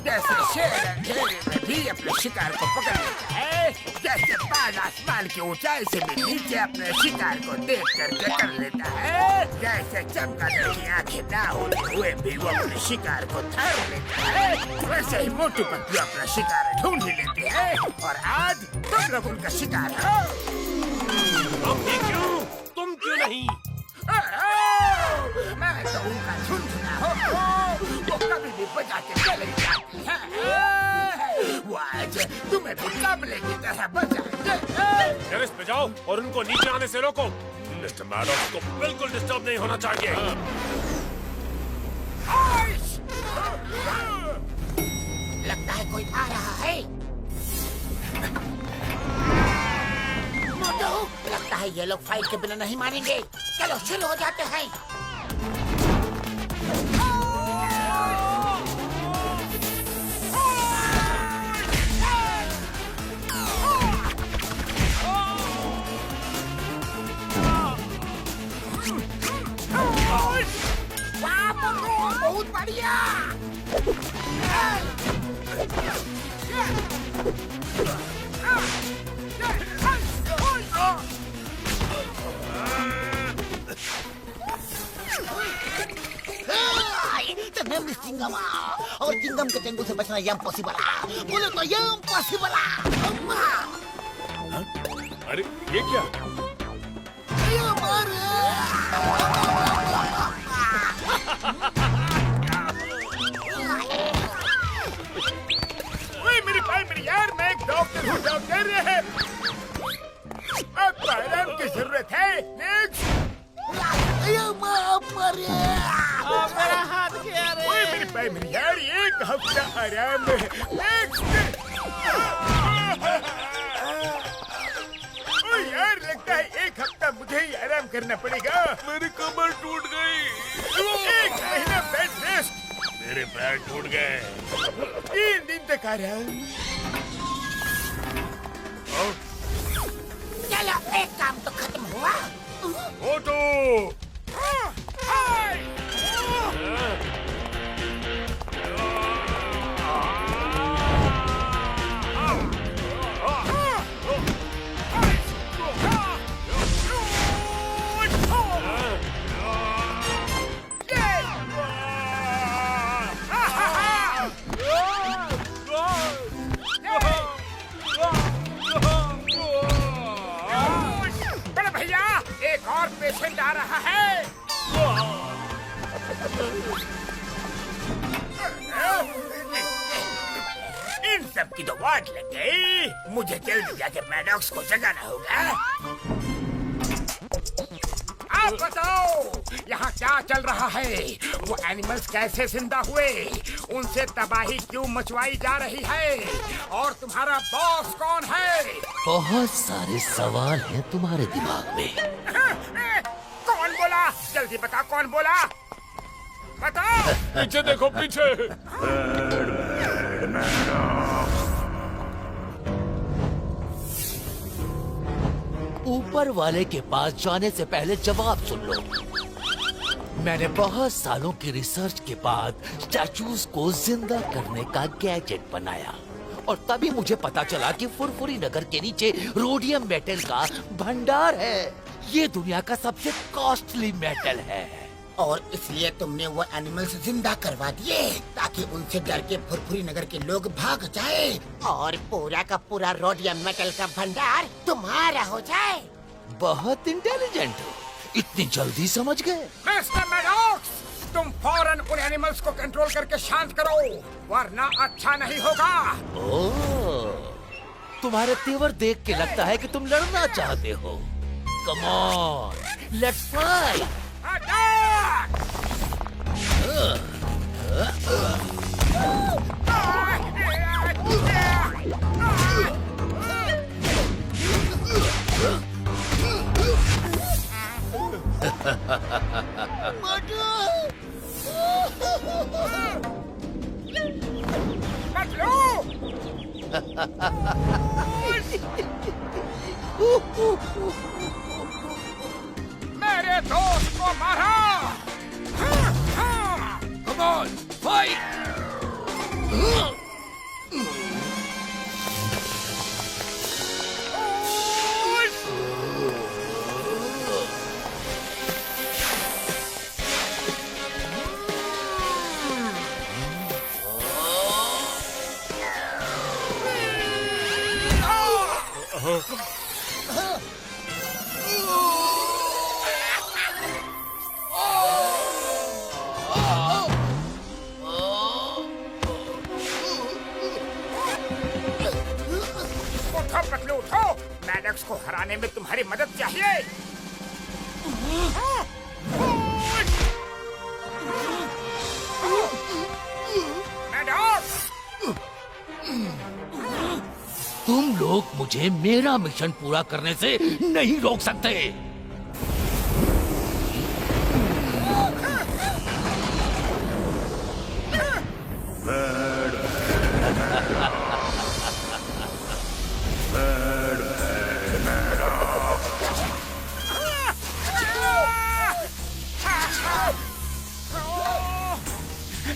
जैसे शेर अंधेरे में भी अपने शिकार को पकड़ लेता है, जैसे बाज आसमान की ऊंचाई से भी नीचे अपने शिकार को देख करके कर लेता है, जैसे चमगादड़ की आंखें ना होते हुए भी वो अपने शिकार को थाम लेता है, वैसे ही मोटू पतलू अपना शिकार ढूंढ ही लेते हैं। और आज तुम लोग उनका शिकार हो। हम ही क्यों? तुम क्यों नहीं? मैं तो उनका झुंझुना हो, वो कभी भी बजा के चले जाती है। वो आज तुम्हें भी तबले की तरह बजाएंगे। टेरेस पे जाओ और उनको नीचे आने से रोको। मिस्टर मैडम को बिल्कुल डिस्टर्ब नहीं होना चाहिए। लगता है कोई आ रहा है। मोटू, लगता है ये लोग फाइट के बिना नहीं मानेंगे। चलो शुरू हो जाते हैं। वाह मोटू, बहुत बढ़िया। Tenemos Kingdom और किंगडम के टेंगू से बचना यम पॉसिबल। बोलो तो यम पॉसिबल। अरे ये क्या? ओए मेरी भाई मेरी यार, मैं एक डॉक्टर हूँ, डॉक्टर है। अब आराम की जरूरत है। नेक्स्ट। मेरा हाथ क्या रे? ओए मेरी भाई मेरी यार, एक हफ्ता आराम है। नेक्स्ट। ओए यार, लगता है एक हफ्ता मुझे ही आराम करना पड़ेगा। मेरी कमर टूट गई। एक महीना बेड रेस्ट। मेरे पैर टूट गए। 3 दिन तक आराम। चलो, एक काम तो खत्म हुआ। मोटू। बड़े भैया, एक और पेशेंट आ रहा है। इन सब की तो वाट लग गई। मुझे जल्दी जाके मैडॉक्स को जगाना होगा। आप बताओ, यहाँ क्या चल रहा है? वो एनिमल्स कैसे जिंदा हुए? उनसे तबाही क्यों मचवाई जा रही है? और तुम्हारा बॉस कौन है? बहुत सारे सवाल हैं तुम्हारे दिमाग में। कौन बोला? जल्दी बता, कौन बोला? बताओ। पीछे देखो, पीछे। ऊपर वाले के पास जाने से पहले जवाब सुन लो। मैंने बहुत सालों की रिसर्च के बाद स्टैचूज को जिंदा करने का गैजेट बनाया और तभी मुझे पता चला कि फुरफुरी नगर के नीचे रोडियम मेटल का भंडार है। ये दुनिया का सबसे कॉस्टली मेटल है। और इसलिए तुमने वो एनिमल्स जिंदा करवा दिए ताकि उनसे डर के फुरफुरी नगर के लोग भाग जाए और पूरा का पूरा रोडियम मेटल का भंडार तुम्हारा हो जाए। बहुत इंटेलिजेंट हो, इतनी जल्दी समझ गए। मिस्टर मैडॉक्स, तुम फौरन उन एनिमल्स को कंट्रोल करके शांत करो, वरना अच्छा नहीं होगा। ओह, तुम्हारे तेवर देख के लगता है कि तुम लड़ना चाहते हो। Come on, let's fight. Attack! मेरे दोस्त को मारा। Come on, fight! उठो पतलू, उठो। मैडॉक्स को हराने में तुम्हारी मदद चाहिए। मैडॉक्स! तुम लोग मुझे मेरा मिशन पूरा करने से नहीं रोक सकते।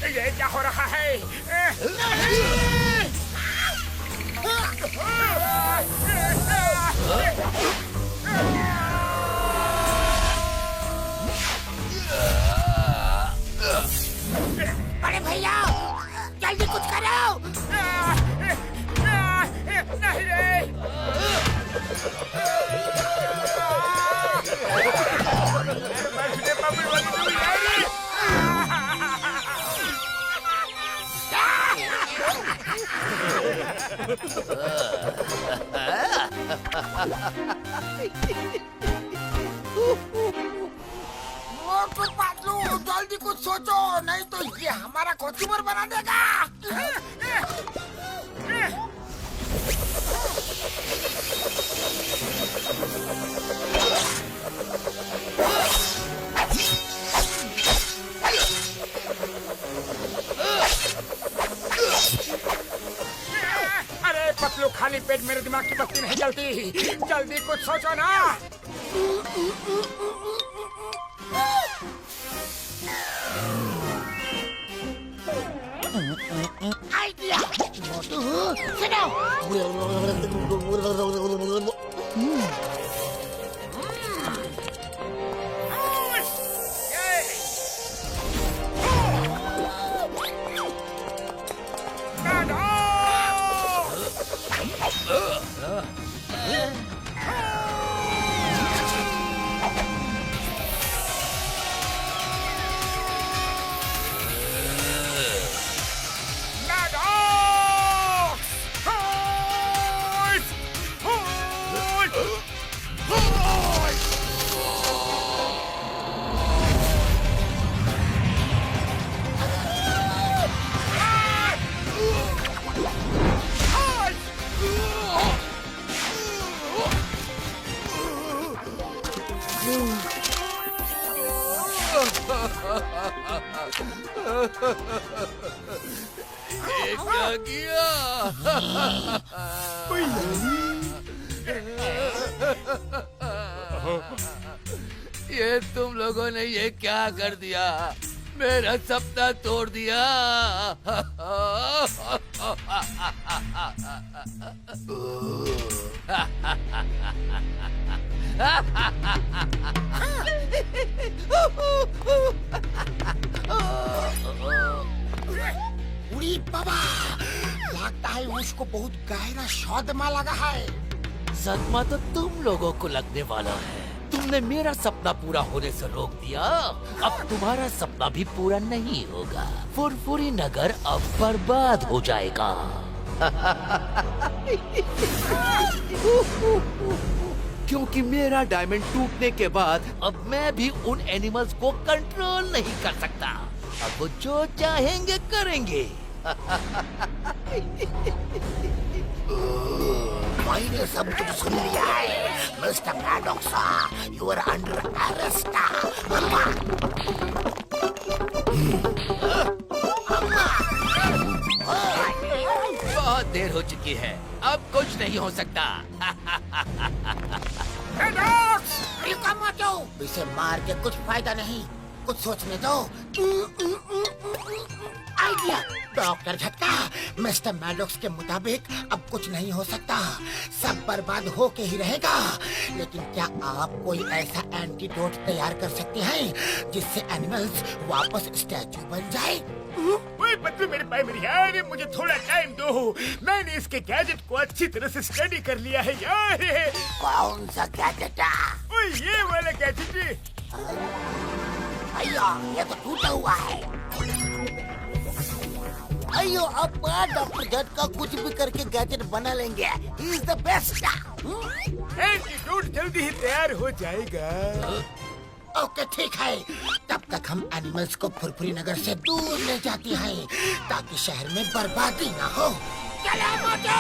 ये क्या हो रहा है? बड़े भैया, जल्दी कुछ करो। नहीं रे। मोटू पतलू जल्दी कुछ सोचो, नहीं तो ये हमारा कचूबर बना देगा। अरे पतलू, खाली पेट मेरे दिमाग की बत्ती नहीं जलती, जल्दी कुछ सोचो ना। आइडिया मोटू सुनो ये क्या किया? ये तुम लोगों ने ये क्या कर दिया? मेरा सपना तोड़ दिया। उड़ी बाबा, लगता है उसको बहुत गहरा सदमा लगा है। सदमा तो तुम लोगों को लगने वाला है। तुमने मेरा सपना पूरा होने से रोक दिया, अब तुम्हारा सपना भी पूरा नहीं होगा। फुरफुरी नगर अब बर्बाद हो जाएगा। क्योंकि मेरा डायमंड टूटने के बाद अब मैं भी उन एनिमल्स को कंट्रोल नहीं कर सकता। अब वो जो चाहेंगे करेंगे। मैंने सब कुछ सुन लिया है mister Maddox, you are under arrest. बहुत देर हो चुकी है, अब कुछ नहीं हो सकता। इसे मार के कुछ फायदा नहीं, कुछ सोचने दो। आइडिया डॉक्टर झटका, मिस्टर मैडॉक्स के मुताबिक अब कुछ नहीं हो सकता, सब बर्बाद हो के ही रहेगा। लेकिन क्या आप कोई ऐसा एंटीडोट तैयार कर सकते हैं जिससे एनिमल्स वापस स्टैचू बन जाए? ओए पतलू, मेरे भाई मेरी यार, मुझे थोड़ा टाइम दो। मैंने इसके गैजेट को अच्छी तरह से स्टडी कर लिया है यार। कौन सा गैजेट? ओए ये वाला गैजेट। भैया ये तो टूटा हुआ है। अयो अब डॉक्टर झटका कुछ भी करके गैजेट बना लेंगे। He is the best. Antidote जल्दी ही तैयार हो जाएगा। ओके ठीक है, तब तक हम एनिमल्स को फुरफुरी नगर से दूर ले जाते हैं ताकि शहर में बर्बादी ना हो। चलो मोटू।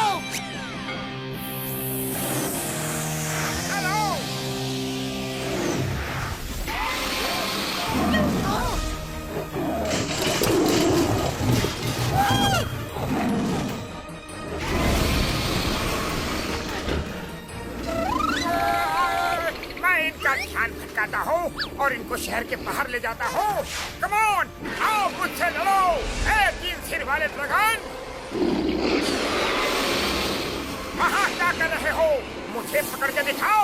ध्यान भटकाता हूँ और इनको शहर के बाहर ले जाता हूँ। कम ऑन, आओ मुझसे लड़ो, ए 3 सिर वाले ड्रैगन। वहाँ क्या कर रहे हो? मुझे पकड़ के दिखाओ।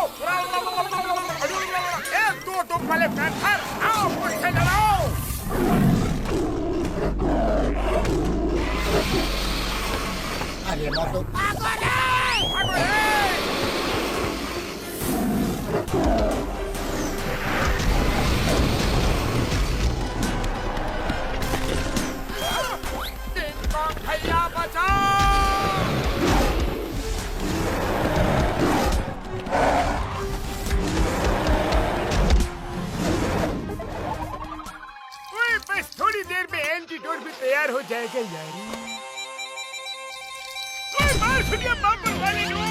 ए 2 दुम वाले पैंथर, आओ मुझसे लड़ो। अरे मोटू भागो रे, भागो रे। भैया बचाओ! देर में एंटीडोट भी तैयार हो जाएगा यारी। ओए मार सुनिए बाबू वाले लोग।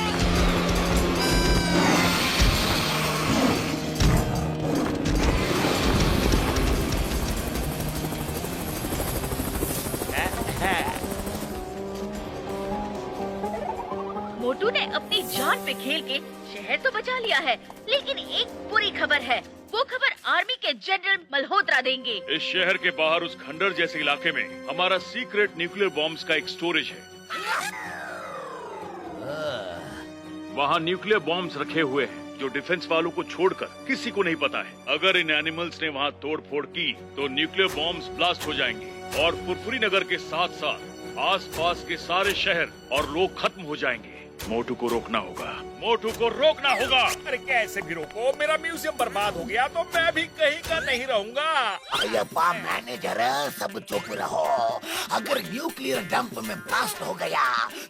मोटू ने अपनी जान पे खेल के शहर तो बचा लिया है, लेकिन एक बुरी खबर है। वो खबर आर्मी के जनरल मल्होत्रा देंगे। इस शहर के बाहर उस खंडर जैसे इलाके में हमारा सीक्रेट न्यूक्लियर बॉम्ब्स का एक स्टोरेज है। वहाँ न्यूक्लियर बॉम्ब्स रखे हुए हैं जो डिफेंस वालों को छोड़कर किसी को नहीं पता है। अगर इन एनिमल्स ने वहाँ तोड़ फोड़ की तो न्यूक्लियर बॉम्ब्स ब्लास्ट हो जाएंगे और फुरफुरी नगर के साथ साथ आसपास के सारे शहर और लोग खत्म हो जाएंगे। मोटू को रोकना होगा, मोटू को रोकना होगा। अरे कैसे भी रोको, मेरा म्यूजियम बर्बाद हो गया तो मैं भी कहीं का नहीं रहूंगा। अरे पा मैनेजर, सब चुप रहो। अगर न्यूक्लियर डंप में ब्लास्ट हो गया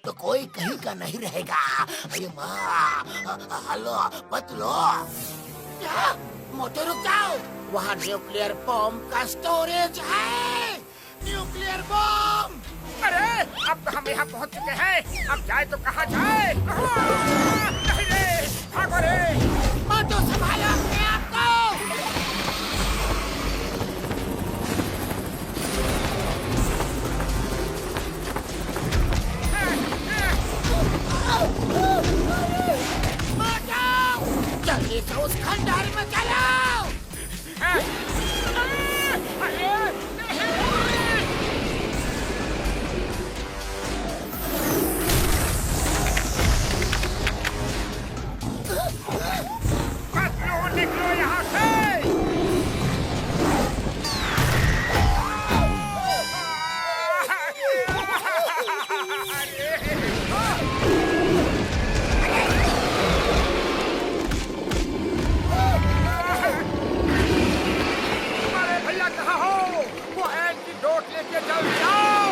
तो कोई कहीं का नहीं रहेगा। अरे माँ, हेलो पतलो, क्या? मोटू रुक जाओ, वहाँ न्यूक्लियर बॉम्ब का स्टोरेज है। Nuclear bomb. अरे अब तो हम यहाँ पहुँच चुके हैं, अब जाए तो कहाँ जाए? नहीं रे, भागो रे। मोटू संभालो अपने आप को। मोटू, जल्दी से उस खंडहर में चलो। निकलो यहाँ से। अरे भैया कहाँ हो? वो एंटीडोट लेके जल्दी आओ।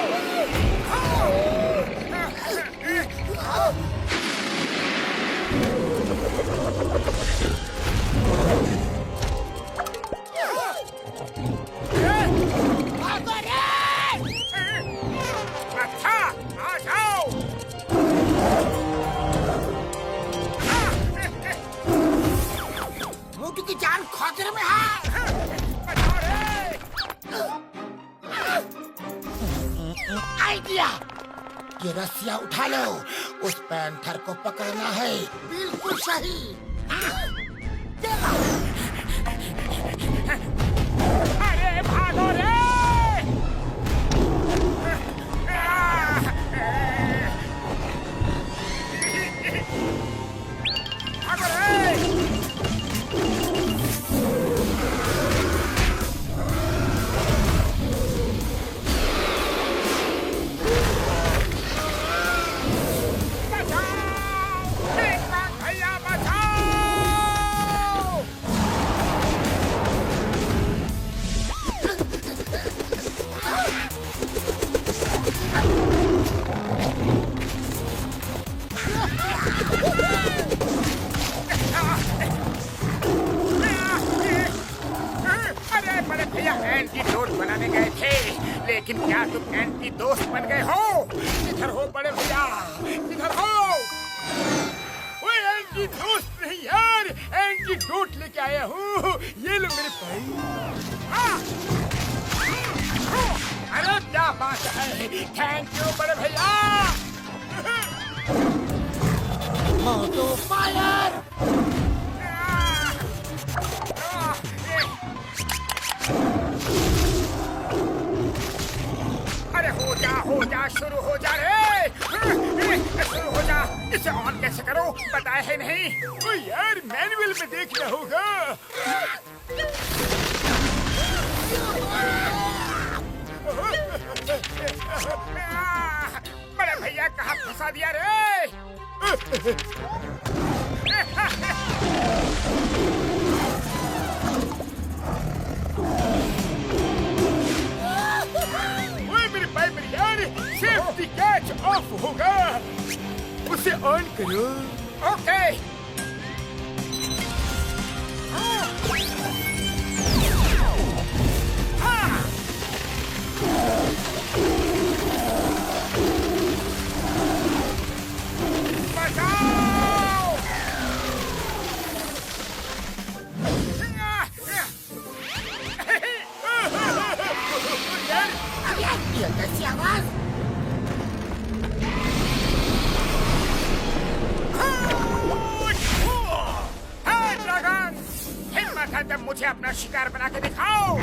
अच्छा, आ जाओ। मोटू की जान खतरे में है। बचाओ रे। आइडिया, ये रस्सियाँ उठा लो, उस पैंथर को पकड़ना है। बिल्कुल सही। अरे भागो रे। भागो रे। भैया बचाओ। अरे बड़े भैया एंटीडोट बनाने गए थे, लेकिन क्या तुम एंटी दोस्त बन गए हो? किधर हो बड़े भैया, किधर हो? वो एंटी दोस्त नहीं यार, एंटीडोट लेके आया हूँ। ये लो मेरे भाई। अरे क्या बात है, थैंक यू बड़े भैया। मोटू फायर। अरे हो जा, शुरू हो जा रे। शुरू हो जा। इसे ऑन कैसे करो बताया है नहीं? ओ यार, मैनुअल में देखना होगा। बड़े भैया कहाँ फंसा दिया रे? ओए मेरे भाई मेरे यार, सेफ्टी कैच ऑफ होगा, उसे ऑन करो। ओके। ये कैसी आवाज? ड्रैगन, हिम्मत है तब मुझे अपना शिकार बना के दिखाओ।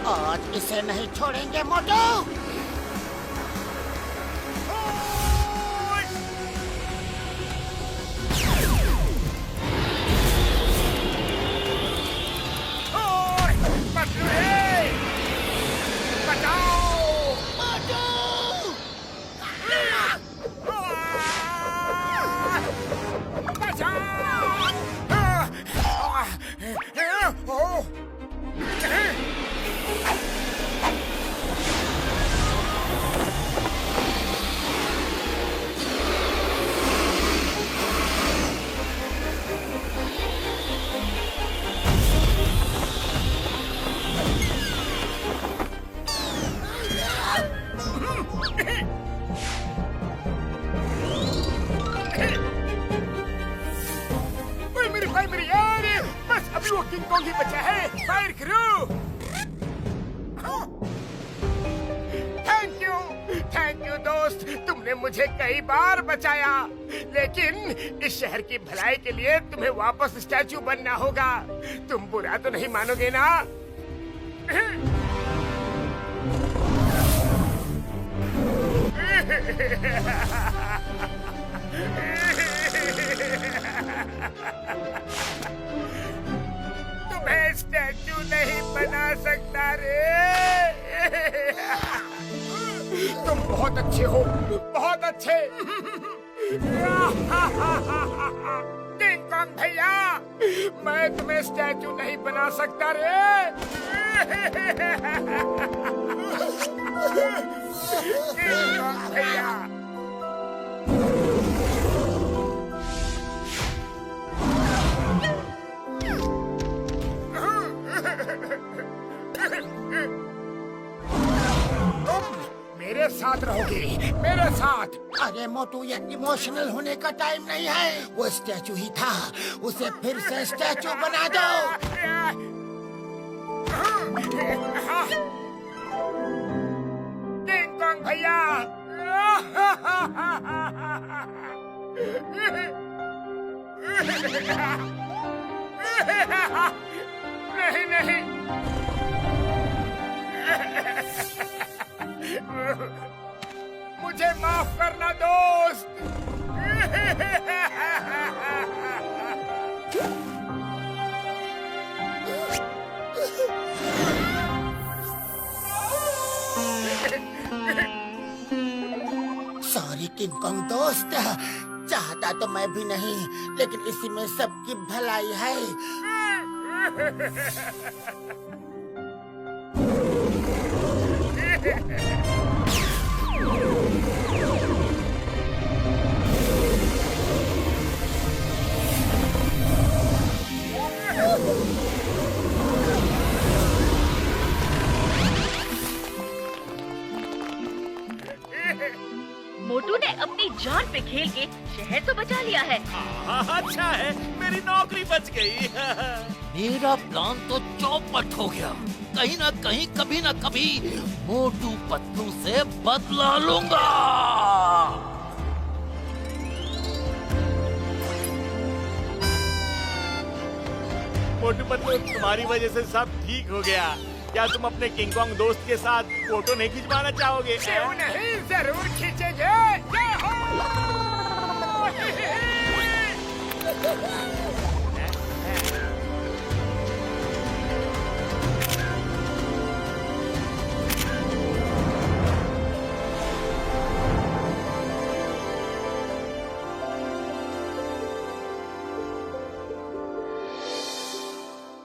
आज इसे नहीं छोड़ेंगे मोटू। वो किंग कॉन्ग ही बचा है। फायर करो। थैंक यू दोस्त, तुमने मुझे कई बार बचाया, लेकिन इस शहर की भलाई के लिए तुम्हें वापस स्टैचू बनना होगा। तुम बुरा तो नहीं मानोगे ना? तुम्हें स्टैचू नहीं बना सकता रे। तुम बहुत अच्छे हो, बहुत अच्छे। किंग कॉन्ग भैया, मैं तुम्हें स्टैचू नहीं बना सकता रे। किंग कॉन्ग भैया। मेरे साथ साथ रहोगी, मेरे साथ। अरे मोटू, ये इमोशनल होने का टाइम नहीं है। वो स्टैचू ही था, उसे फिर से स्टैचू बना दो। किंग कॉन्ग भैया। नहीं नहीं, मुझे माफ करना दोस्त। सॉरी किंग कॉन्ग दोस्त, चाहता तो मैं भी नहीं, लेकिन इसी में सबकी भलाई है। मोटू ने अपनी जान पे खेल के शहर तो बचा लिया है। अच्छा है, मेरी नौकरी बच गई। मेरा प्लान तो चौपट हो गया। कहीं ना कहीं, कभी ना कभी मोटू पतलू से बदला लूंगा। मोटू पतलू, तुम्हारी वजह से सब ठीक हो गया। क्या तुम अपने किंग कॉन्ग दोस्त के साथ फोटो नहीं खिंचवाना चाहोगे? क्यों नहीं, जरूर खींचेंगे। जय हो।